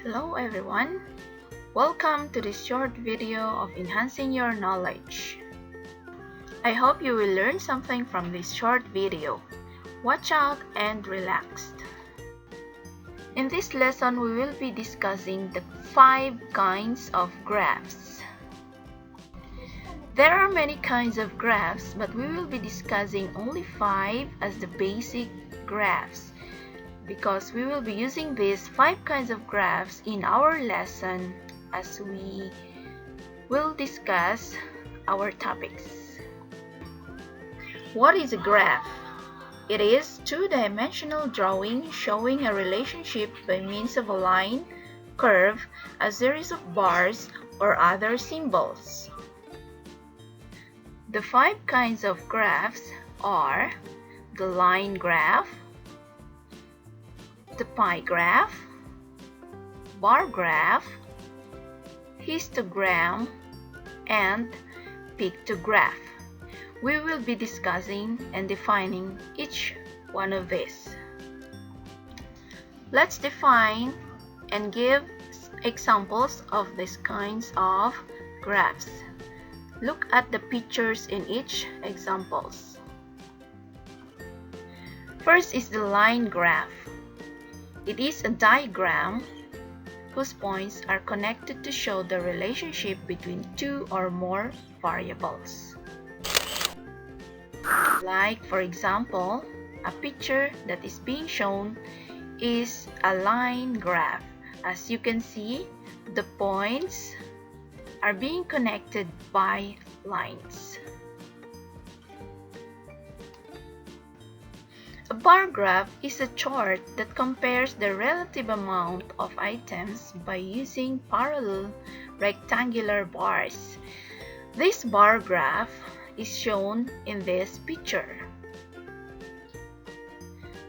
Hello everyone, welcome to this short video of enhancing your knowledge. I hope you will learn something from this short video. Watch out and relax. In this lesson, we will be discussing the 5 kinds of graphs. There are many kinds of graphs, but we will be discussing only 5 as the basic graphs, because we will be using these 5 kinds of graphs in our lesson as we will discuss our topics. What is a graph? It is two-dimensional drawing showing a relationship by means of a line, curve, a series of bars, or other symbols. The 5 kinds of graphs are the line graph, the pie graph, bar graph, histogram, and pictograph. We will be discussing and defining each one of these. Let's define and give examples of these kinds of graphs. Look at the pictures in each examples. First is the line graph. It is a diagram whose points are connected to show the relationship between 2 or more variables. Like, for example, a picture that is being shown is a line graph. As you can see, the points are being connected by lines. A bar graph is a chart that compares the relative amount of items by using parallel rectangular bars. This bar graph is shown in this picture.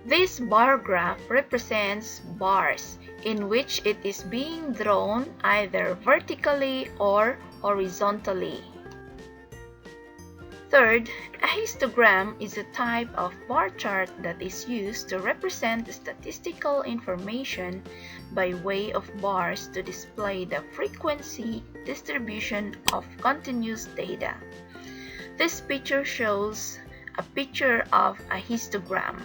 This bar graph represents bars in which it is being drawn either vertically or horizontally. Third, a histogram is a type of bar chart that is used to represent statistical information by way of bars to display the frequency distribution of continuous data. This picture shows a picture of a histogram.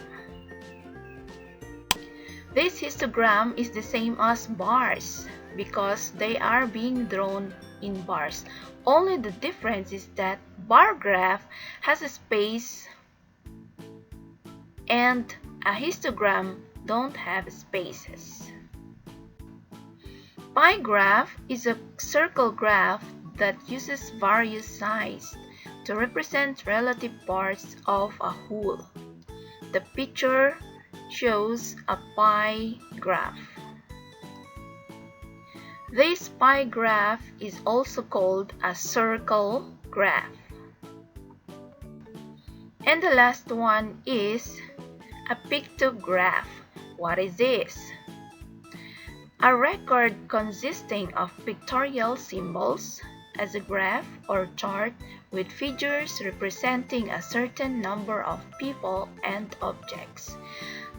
This histogram is the same as bars because they are being drawn in bars. Only the difference is that bar graph has a space and a histogram don't have spaces. Pie graph is a circle graph that uses various sizes to represent relative parts of a whole. The picture shows a pie graph. This pie graph is also called a circle graph. And the last one is a pictograph. What is this? A record consisting of pictorial symbols as a graph or chart with figures representing a certain number of people and objects.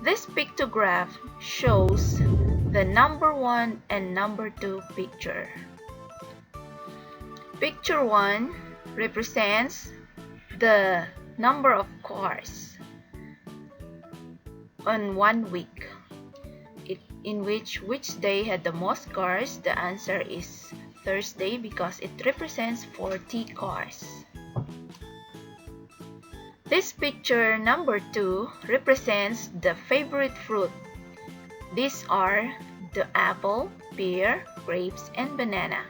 This pictograph shows the number 1 and number 2 picture. Picture 1 represents the number of cars on 1 week. In which day had the most cars? The answer is Thursday because it represents 40 cars. This picture number 2 represents the favorite fruit. These are the apple, pear, grapes, and banana.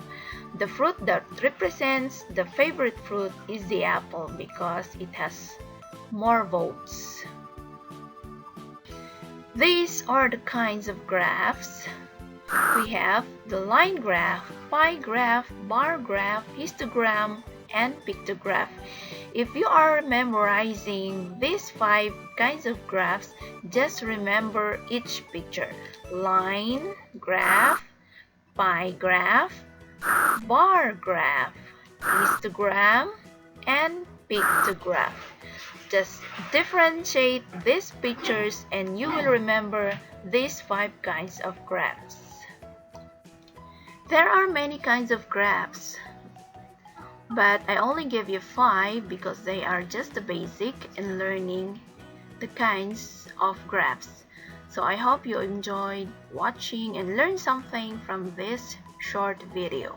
The fruit that represents the favorite fruit is the apple because it has more votes. These are the kinds of graphs. We have the line graph, pie graph, bar graph, histogram, and pictograph. If you are memorizing these 5 kinds of graphs, just remember each picture. Line graph, pie graph, bar graph, histogram, and pictograph. Just differentiate these pictures and you will remember these 5 kinds of graphs. There are many kinds of graphs, but I only give you 5 because they are just the basic in learning the kinds of graphs. So I hope you enjoyed watching and learned something from this short video.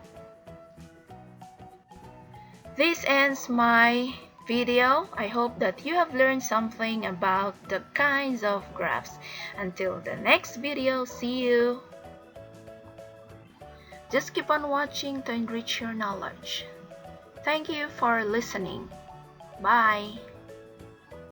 This ends my video. I hope that you have learned something about the kinds of graphs. Until the next video, see you. Just keep on watching to enrich your knowledge. Thank you for listening. Bye.